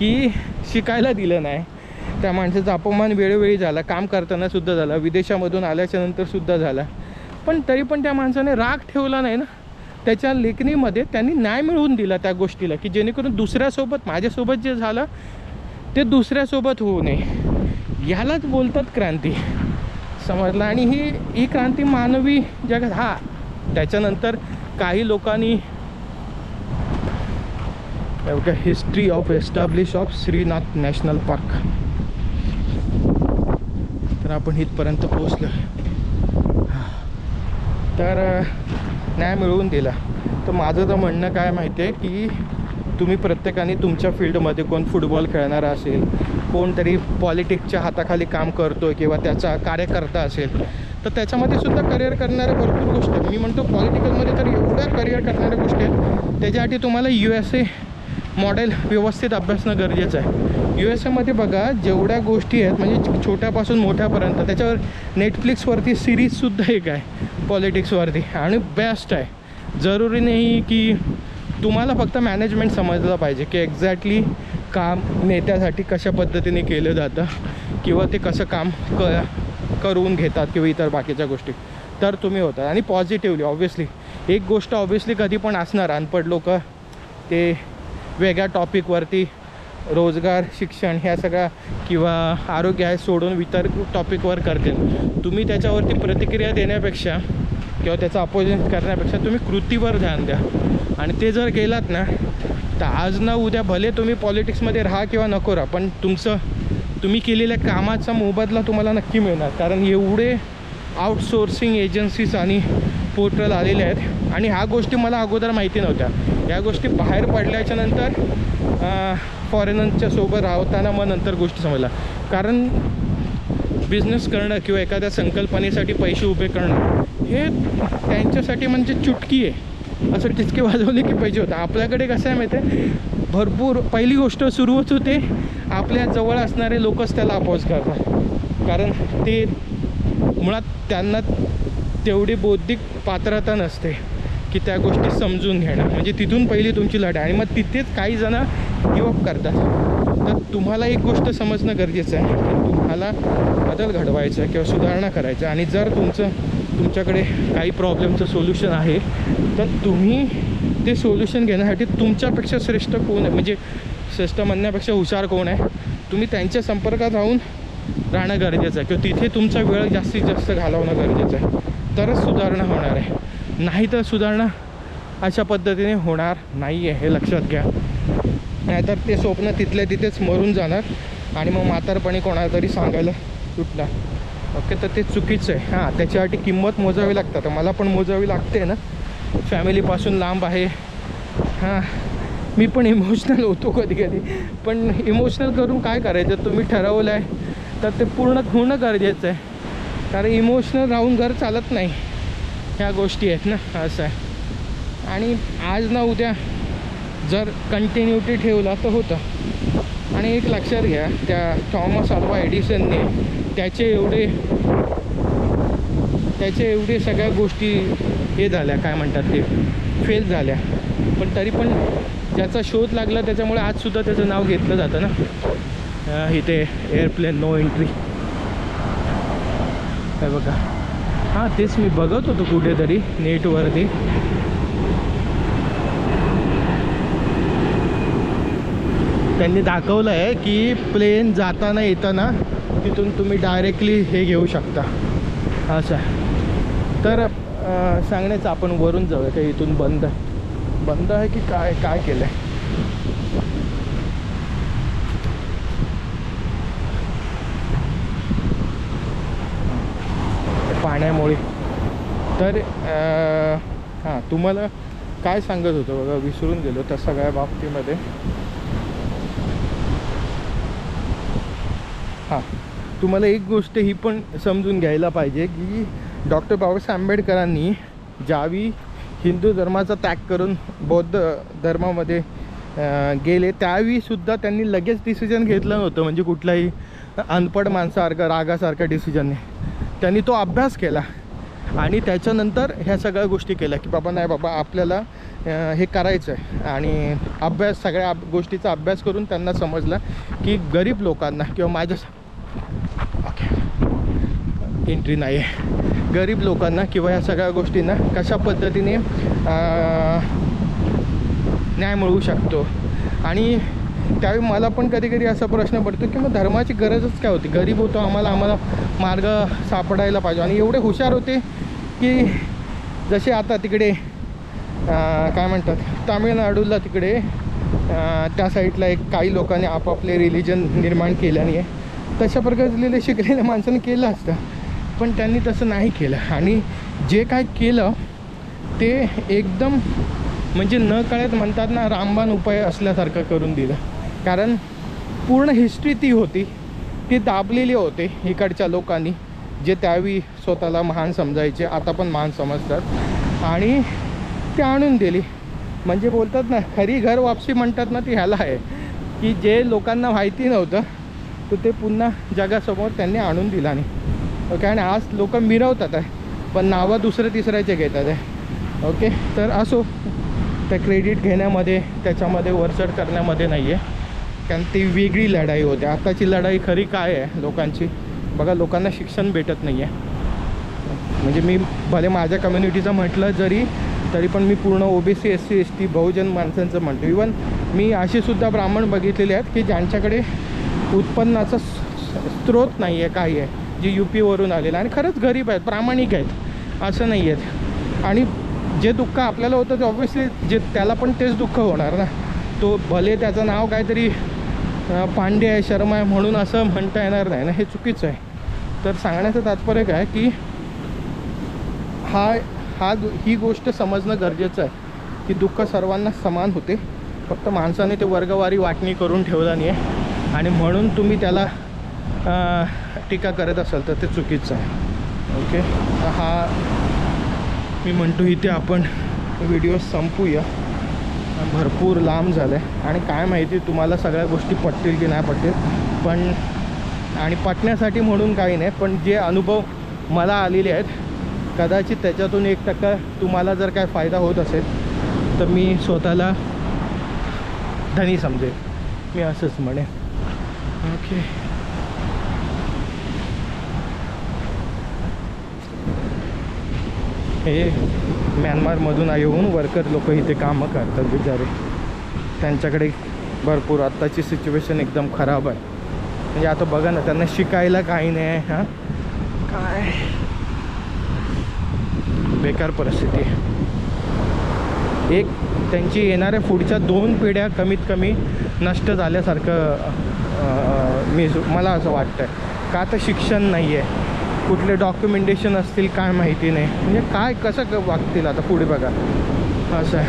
की शिकायला दिलं नाही. त्या माणसाचा अपमान वेळोवेळी झाला, काम करताना सुद्धा झाला, विदेशामधून आल्याच्या नंतर सुद्धा झाला. पण तरी पण त्या माणसाने राग ठेवला नाही ना. त्याच्या लेखणीमध्ये त्यांनी न्याय मिळवून दिला त्या गोष्टीला, की जेणेकरून दुसऱ्यासोबत, माझ्यासोबत जे झालं ते दुसऱ्यासोबत होऊ नये. ह्यालाच बोलतात क्रांती, समजलं. आणि ही क्रांती मानवी जगात. हा, त्याच्यानंतर काही लोकांनी history of establish of Shrinath national park, तर आपण इथपर्यंत पोचलो. तर न्याय मिळवून दिला. तर माझं तर म्हणणं काय माहिती आहे, की तुम्ही प्रत्येकाने तुमच्या फील्डमध्ये, कोण फुटबॉल खेळणारा असेल, कोणतरी पॉलिटिक्सच्या हाताखाली काम करतो किंवा त्याचा कार्यकर्ता असेल, तर त्याच्यामध्ये सुद्धा करिअर करणाऱ्या भरपूर गोष्टी आहेत. मी म्हणतो पॉलिटिकलमध्ये तर एवढ्या करिअर करणाऱ्या गोष्टी आहेत. त्याच्यासाठी तुम्हाला USA मॉडेल व्यवस्थित अभ्यासणं गरजेचं आहे. USA बघा जेवढ्या गोष्टी आहेत, म्हणजे छोट्यापासून मोठ्यापर्यंत, त्याच्यावर नेटफ्लिक्सवरती सिरीजसुद्धा एक आहे पॉलिटिक्सवरती, आणि बेस्ट आहे. जरुरी नाही की तुम्हाला फक्त मॅनेजमेंट समजलं पाहिजे, की एक्झॅक्टली काम नेत्यासाठी कशा पद्धतीने केलं जातं, किंवा ते कसं काम करून घेतात, किंवा इतर बाकीच्या गोष्टी, तर तुम्ही होता. आणि पॉझिटिव्हली ऑब्व्हियसली एक गोष्ट ऑब्व्हियसली कधी पण असणार, अनपढ लोक ते वेगळ्या टॉपिकवरती, रोजगार, शिक्षण ह्या सगळ्या किंवा आरोग्य आहे सोडून इतर टॉपिकवर करतील. तुम्ही त्याच्यावरती प्रतिक्रिया देण्यापेक्षा किंवा त्याचं अपोजिशन करण्यापेक्षा तुम्ही कृतीवर ध्यान द्या. आणि ते जर केलात ना, तर आज ना उद्या भले तुम्ही पॉलिटिक्समध्ये राहा किंवा नको राहा, पण तुम्ही केलेल्या कामाचा मोबदला तुम्हाला नक्की मिळणार. कारण एवढे आउटसोर्सिंग एजन्सीज आणि पोर्टल आलेले आहेत. आणि ह्या गोष्टी मला अगोदर माहिती नव्हत्या. या गोष्टी बाहेर पडल्याच्या नंतर फॉरेनरच्या सोबत राहताना मग नंतर गोष्टी समजल्या. कारण बिझनेस करणं किंवा एखाद्या संकल्पनेसाठी पैसे उभे करणं हे त्यांच्यासाठी म्हणजे चुटकी आहे. असं टिचके वाजवले की पैसे होतं. आपल्याकडे कसं आहे माहिती आहे, भरपूर पहिली गोष्ट सुरुवात होते, आपल्या जवळ असणारे लोकच त्याला अपोज करतात. कारण ते मुळात त्यांना तेवढी बौद्धिक पात्रता नसते की त्या गोष्टी समजून घेणं. म्हणजे तिथून पहिली तुमची लढाई, आणि मग तिथेच काही जणं गिवअप करतात. तर तुम्हाला एक गोष्ट समजणं गरजेचं आहे की तुम्हाला बदल घडवायचा किंवा सुधारणा करायचं. आणि जर तुमच्याकडे काही प्रॉब्लेमचं सोल्युशन आहे, तर तुम्ही ते सोल्युशन घेण्यासाठी तुमच्यापेक्षा श्रेष्ठ कोण आहे, म्हणजे श्रेष्ठ म्हणण्यापेक्षा हुशार कोण आहे, तुम्ही त्यांच्या संपर्कात राहणं गरजेचं आहे. किंवा तिथे तुमचा वेळ जास्तीत जास्त घालवणं गरजेचं आहे. तरच सुधारणा होणार आहे. नाही तर सुधारणा अशा पद्धतीने होणार नाही आहे, हे लक्षात घ्या. नाहीतर ते स्वप्न तिथल्या तिथेच मरून जाणार आणि मग म्हातारपणी कोणाला तरी सांगायला सुटणार. ओके, तर ते चुकीचं आहे. हां, त्याच्यासाठी किंमत मोजावी लागतात. मला पण मोजावी लागते ना, फॅमिलीपासून लांब आहे. हां, मी पण इमोशनल होतो कधी कधी, पण इमोशनल करून काय करायचं. तुम्ही ठरवलं आहे तर ते पूर्ण होणं गरजेचं आहे. कारण इमोशनल राहून घर चालत नाही. ह्या गोष्टी आहेत ना, असं आहे. आणि आज ना उद्या जर कंटिन्युटी ठेवला तर होतं. आणि एक लक्षात घ्या, त्या थॉमस अल्वा एडिसनने त्याचे एवढे सगळ्या गोष्टी हे झाल्या, काय म्हणतात ते, फेल झाल्या. पण तरी पण ज्याचा शोध लागला त्याच्यामुळे आजसुद्धा त्याचं नाव घेतलं जातं ना. इथे एअरप्लेन नो एंट्री आहे बघा. हां, तेच मी बघत होतो कुठेतरी नेटवरती. त्यांनी दाखवलं आहे की प्लेन जाताना येताना तिथून तुम्ही डायरेक्टली हे घेऊ शकता, असं आहे. तर सांगण्याचं आपण वरून जाऊया का, इथून बंद आहे की काय केलं आहे. पाण्यामुळे. तर हां, तुम्हाला काय सांगत होतं बघा, विसरून गेलो त्या सगळ्या बाबतीमध्ये. हां, तुम्हाला एक गोष्ट ही पण समजून घ्यायला पाहिजे की डॉक्टर बाबासाहेब आंबेडकरांनी ज्यावेळी हिंदू धर्माचा त्याग करून बौद्ध धर्मामध्ये गेले, त्यावेळीसुद्धा त्यांनी लगेच डिसिजन घेतलं नव्हतं. म्हणजे कुठलाही अनपढ माणसासारखा रागासारखा डिसिजनने त्यांनी तो अभ्यास केला आणि त्याच्यानंतर ह्या सगळ्या गोष्टी केल्या की बाबा नाही बाबा, आपल्याला हे करायचं आहे आणि अभ्यास सगळ्या गोष्टीचा अभ्यास करून त्यांना समजलं की गरीब लोकांना किंवा माझ्या ओके एंट्री नाही आहे, गरीब लोकांना किंवा या सगळ्या गोष्टींना कशा पद्धतीने न्याय मिळू शकतो. आणि त्यावेळी मला पण कधी कधी असा प्रश्न पडतो की मग धर्माची गरजच काय होती, गरीब होतो आम्हाला मार्ग सापडायला पाहिजे. आणि एवढे हुशार होते की जसे आता तिकडे काय म्हणतात तामिळनाडूला तिकडे त्या साईडला एक काही लोकांनी आपापले रिलिजन निर्माण केल्याने आहे, तशा प्रकारे शिकलेल्या माणसाने केलं असतं, पण त्यांनी तसं नाही केलं. आणि जे काय केलं ते एकदम म्हणजे न कळत म्हणतात ना रामबाण उपाय असल्यासारखं करून दिलं. कारण पूर्ण हिस्ट्री ती होती, ती दाबलेली होते इकडच्या लोकांनी, जे त्यावेळी स्वतःला महान समजायचे, आता पण महान समजतात, आणि ते आणून दिली. म्हणजे बोलतात ना खरी घर वापसी म्हणतात ना, ती ह्याला आहे की जे लोकांना माहिती नव्हतं तर ते पुन्हा जगासमोर त्यांनी आणून दिला नाही. ओके, आणि आज लोक मिरवतात आहे पण नावं दुसऱ्या तिसऱ्याचे घेतात आहे. ओके, तर असो, त्या क्रेडिट घेण्यामध्ये त्याच्यामध्ये वरचढ करण्यामध्ये नाही आहे, कारण ती वेगळी लढाई होती. आताची लढाई खरी काय आहे लोकांची बघा, लोकांना शिक्षण भेटत नाही आहे. म्हणजे मी भले माझ्या कम्युनिटीचं म्हटलं तरी पण मी पूर्ण OBC SC ST बहुजन माणसांचं म्हणतो. इवन मी असेसुद्धा ब्राह्मण बघितलेले आहेत की ज्यांच्याकडे उत्पन्नाचा स्रोत नाही आहे, काही आहे, जे UP वरून आलेलं आणि खरंच गरीब आहेत, प्रामाणिक आहेत, असं नाही आहेत. आणि जे दुःख आपल्याला होतं ते ऑब्व्हियसली जे त्याला पण तेच दुःख होणार ना. तो भले त्याचं नाव काहीतरी पांडे आहे, शर्मा आहे म्हणून असं म्हणता येणार नाही ना, हे चुकीचं आहे. तर सांगण्याचं तात्पर्य काय की ही गोष्ट समजणं गरजेचं आहे की दुःख सर्वांना समान होते, फक्त माणसाने ते वर्गवारी वाटणी करून ठेवलं नाही आहे, आणि म्हणून तुम्ही त्याला टीका करत असाल तर ते चुकीचं आहे. ओके, हा मी म्हणतो इथे आपण व्हिडिओ संपूया, भरपूर लांब झालं आहे. आणि काय माहिती तुम्हाला सगळ्या गोष्टी पटतील की नाही पटतील, पण आणि पटण्यासाठी म्हणून काही नाही, पण जे अनुभव मला आलेले आहेत कदाचित त्याच्यातून 1% तुम्हाला जर काय फायदा होत असेल तर मी स्वतःला धनी समजेल, मी असंच म्हणेन. ओके, हे म्यानमारमधून येऊन वर्कर लोक इथे कामं करतात बिचारे, त्यांच्याकडे भरपूर आत्ताची सिच्युएशन एकदम खराब आहे. म्हणजे आता बघा ना, त्यांना शिकायला काही नाही आहे, हां काय बेकार परिस्थिती आहे. एक त्यांची येणाऱ्या पुढच्या 2 पिढ्या कमीत कमी नष्ट झाल्यासारखं मला असं वाटतं आहे. का तर शिक्षण नाही आहे, कुठले डॉक्युमेंटेशन असतील काय माहिती नाही, म्हणजे काय कसं वागतील आता पुढे बघा, असं आहे.